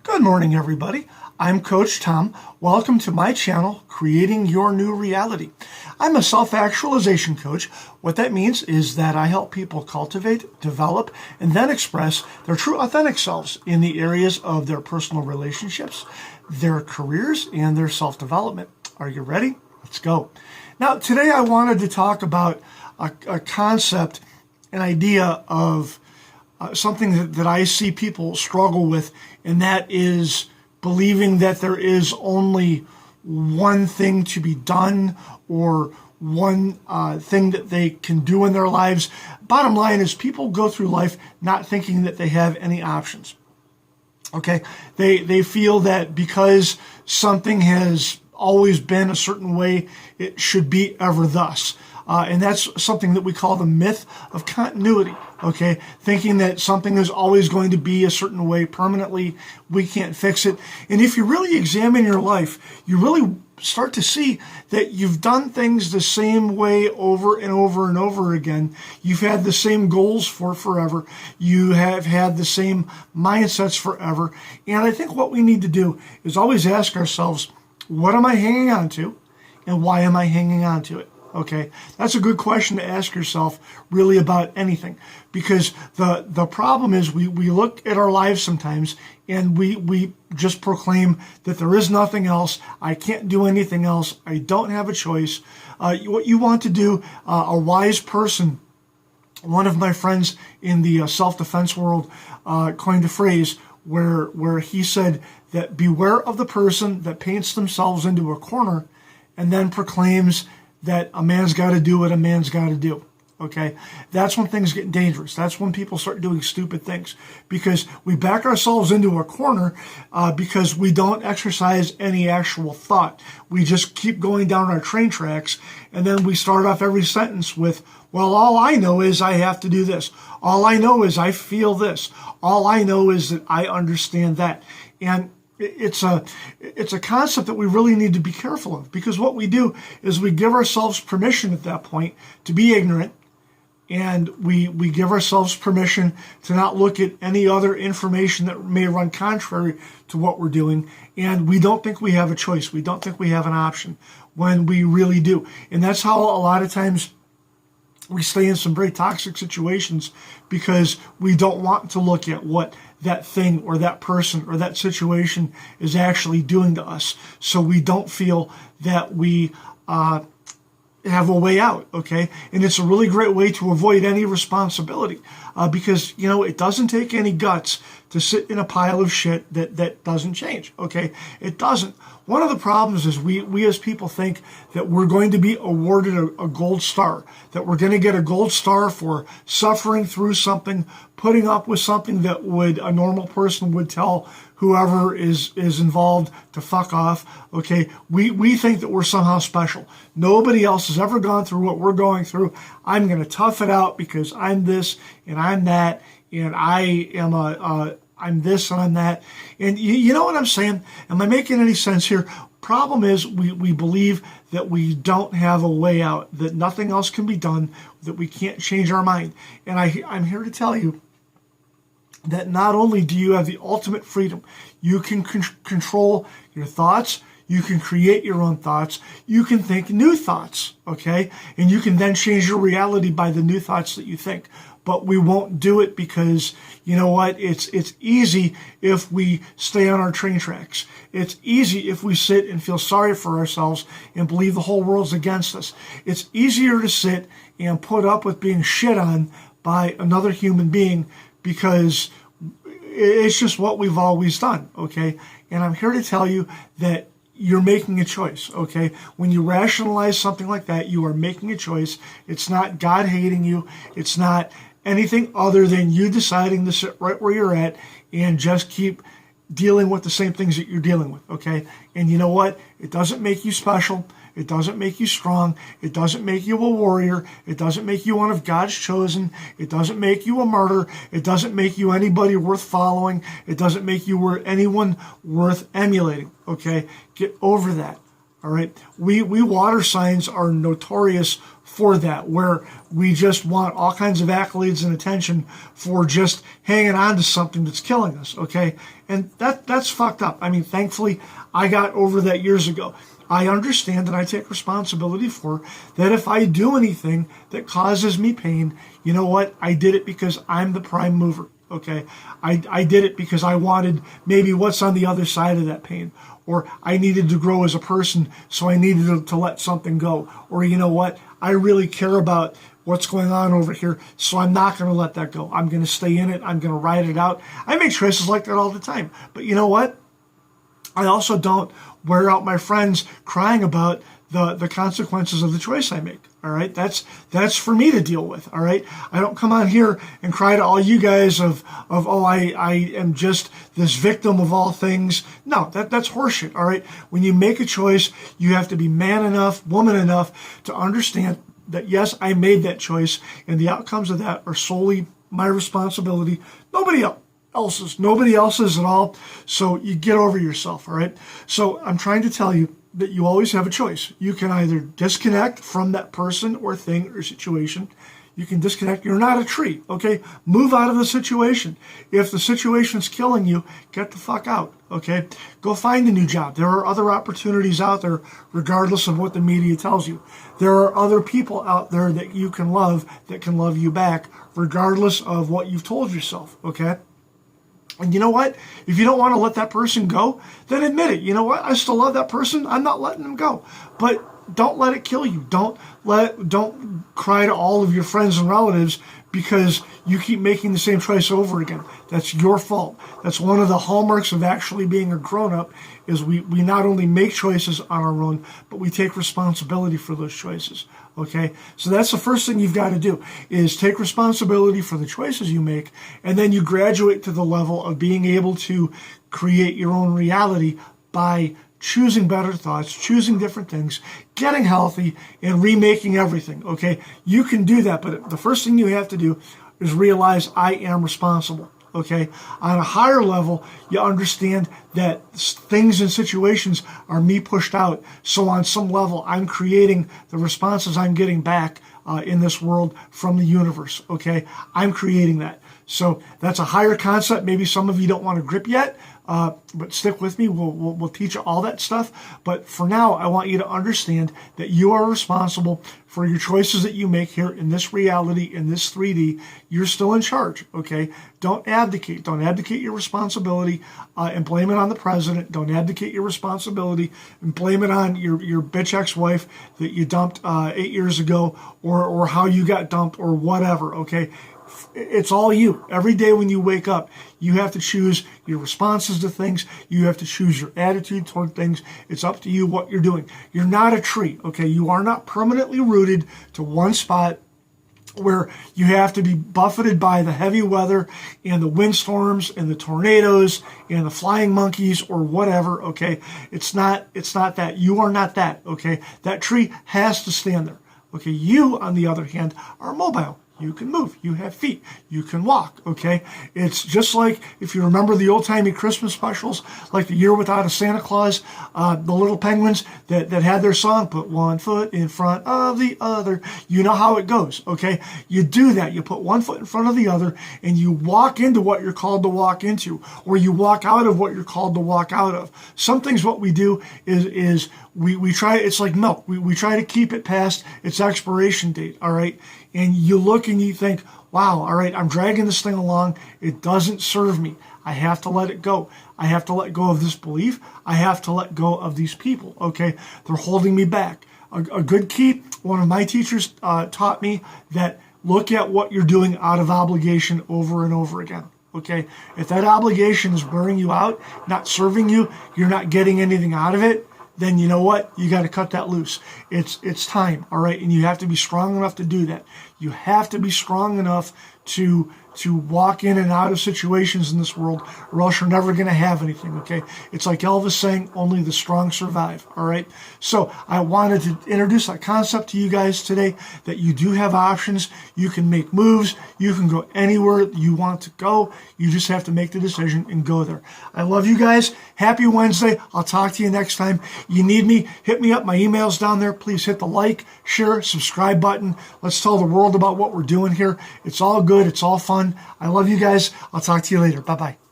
Good morning, everybody. I'm Coach Tom. Welcome to my channel, Creating Your New Reality. I'm a self-actualization coach. What that means is that I help people cultivate, develop, and then express their true authentic selves in the areas of their personal relationships, their careers, and their self-development. Are you ready? Let's go. Now, today I wanted to talk about a concept, an idea of something that I see people struggle with, and that is believing that there is only one thing to be done or one thing that they can do in their lives. Bottom line is people go through life not thinking that they have any options. Okay, they feel that because something has always been a certain way, it should be ever thus. And that's something that we call the myth of continuity, okay? Thinking that something is always going to be a certain way permanently, we can't fix it. And if you really examine your life, you really start to see that you've done things the same way over and over and over again. You've had the same goals for forever. You have had the same mindsets forever. And I think what we need to do is always ask ourselves, what am I hanging on to? And why am I hanging on to it? Okay, that's a good question to ask yourself really about anything, because the problem is we look at our lives sometimes and we just proclaim that there is nothing else. I can't do anything else. I don't have a choice. What you want to do, a wise person, one of my friends in the self-defense world coined a phrase where he said that beware of the person that paints themselves into a corner and then proclaims that a man's got to do what a man's got to do. Okay, that's when things get dangerous. That's when people start doing stupid things, because we back ourselves into a corner because we don't exercise any actual thought. We just keep going down our train tracks, and then we start off every sentence with, well, all I know is I have to do this. All I know is I feel this. All I know is that I understand that. And it's a concept that we really need to be careful of, because what we do is we give ourselves permission at that point to be ignorant, and we give ourselves permission to not look at any other information that may run contrary to what we're doing, and we don't think we have a choice. We don't think we have an option when we really do. And that's how a lot of times we stay in some very toxic situations, because we don't want to look at what that thing or that person or that situation is actually doing to us. So we don't feel that we have a way out, okay? And it's a really great way to avoid any responsibility because, you know, it doesn't take any guts to sit in a pile of shit that doesn't change, okay? It doesn't. One of the problems is we as people think that we're going to be awarded a gold star, that we're going to get a gold star for suffering through something, putting up with something that a normal person would tell whoever is involved to fuck off, okay? We think that we're somehow special. Nobody else has ever gone through what we're going through. I'm going to tough it out because I'm this and I'm that, and I am I'm this and I'm that. And you know what I'm saying? Am I making any sense here? Problem is we believe that we don't have a way out, that nothing else can be done, that we can't change our mind. And I'm here to tell you that not only do you have the ultimate freedom, you can control your thoughts, you can create your own thoughts, you can think new thoughts, okay? And you can then change your reality by the new thoughts that you think. But we won't do it because, you know what, it's easy if we stay on our train tracks. It's easy if we sit and feel sorry for ourselves and believe the whole world's against us. It's easier to sit and put up with being shit on by another human being because it's just what we've always done, okay? And I'm here to tell you that you're making a choice, okay? When you rationalize something like that, you are making a choice. It's not God hating you. It's not anything other than you deciding to sit right where you're at and just keep dealing with the same things that you're dealing with, okay? And you know what? It doesn't make you special. It doesn't make you strong. It doesn't make you a warrior. It doesn't make you one of God's chosen. It doesn't make you a martyr. It doesn't make you anybody worth following. It doesn't make you anyone worth emulating, okay? Get over that, all right? We water signs are notorious for that, where we just want all kinds of accolades and attention for just hanging on to something that's killing us, okay? And that's fucked up. I mean, thankfully, I got over that years ago. I understand and I take responsibility for that. If I do anything that causes me pain, you know what? I did it because I'm the prime mover, okay? I did it because I wanted maybe what's on the other side of that pain. Or I needed to grow as a person, so I needed to let something go. Or you know what? I really care about what's going on over here, so I'm not going to let that go. I'm going to stay in it. I'm going to ride it out. I make choices like that all the time. But you know what? I also don't wear out my friends crying about the consequences of the choice I make. All right, that's for me to deal with. All right, I don't come on here and cry to all you guys of oh, I am just this victim of all things. No, that's horseshit. All right, when you make a choice, you have to be man enough, woman enough to understand that yes, I made that choice, and the outcomes of that are solely my responsibility. Nobody else's at all. So you get over yourself. All right. So I'm trying to tell you that you always have a choice. You can either disconnect from that person or thing or situation. You can disconnect. You're not a tree, okay? Move out of the situation. If the situation's killing you, get the fuck out, okay? Go find a new job. There are other opportunities out there, regardless of what the media tells you. There are other people out there that you can love that can love you back, regardless of what you've told yourself, okay? And you know what? If you don't want to let that person go, then admit it. You know what? I still love that person. I'm not letting them go. But don't let it kill you. Don't cry to all of your friends and relatives because you keep making the same choice over again. That's your fault. That's one of the hallmarks of actually being a grown-up is we not only make choices on our own, but we take responsibility for those choices. Okay? So that's the first thing you've got to do is take responsibility for the choices you make, and then you graduate to the level of being able to create your own reality by choosing better thoughts, choosing different things, getting healthy, and remaking everything, okay? You can do that, but the first thing you have to do is realize I am responsible, okay? On a higher level, you understand that things and situations are me pushed out, so on some level, I'm creating the responses I'm getting back in this world from the universe, okay? I'm creating that. So that's a higher concept. Maybe some of you don't want to grip yet, but stick with me. We'll teach you all that stuff. But for now, I want you to understand that you are responsible for your choices that you make here in this reality, in this 3D. You're still in charge, okay? Don't abdicate. Don't abdicate your responsibility and blame it on the president. Don't abdicate your responsibility and blame it on your bitch ex-wife that you dumped 8 years ago or how you got dumped or whatever, okay? It's all you. Every day when you wake up, you have to choose your responses to things. You have to choose your attitude toward things. It's up to you what you're doing. You're not a tree, okay? You are not permanently rooted to one spot where you have to be buffeted by the heavy weather and the windstorms and the tornadoes and the flying monkeys or whatever, okay? It's not that. You are not that, okay? That tree has to stand there, okay? You, on the other hand, are mobile. You can move. You have feet. You can walk, okay? It's just like if you remember the old-timey Christmas specials, like The Year Without a Santa Claus, the little penguins that had their song, put one foot in front of the other. You know how it goes, okay? You do that. You put one foot in front of the other, and you walk into what you're called to walk into, or you walk out of what you're called to walk out of. Some things what we do is we try, it's like milk. We try to keep it past its expiration date, all right? And you look and you think, wow, all right, I'm dragging this thing along. It doesn't serve me. I have to let it go. I have to let go of this belief. I have to let go of these people, okay? They're holding me back. A good key, one of my teachers taught me that look at what you're doing out of obligation over and over again, okay? If that obligation is wearing you out, not serving you, you're not getting anything out of it, then you know what? You got to cut that loose. It's time, all right? And you have to be strong enough to do that. You have to be strong enough to to walk in and out of situations in this world, or else you're never going to have anything, okay? It's like Elvis saying, only the strong survive, all right? So I wanted to introduce that concept to you guys today, that you do have options. You can make moves. You can go anywhere you want to go. You just have to make the decision and go there. I love you guys. Happy Wednesday. I'll talk to you next time. You need me, hit me up. My email's down there. Please hit the like, share, subscribe button. Let's tell the world about what we're doing here. It's all good. It's all fun. I love you guys. I'll talk to you later. Bye-bye.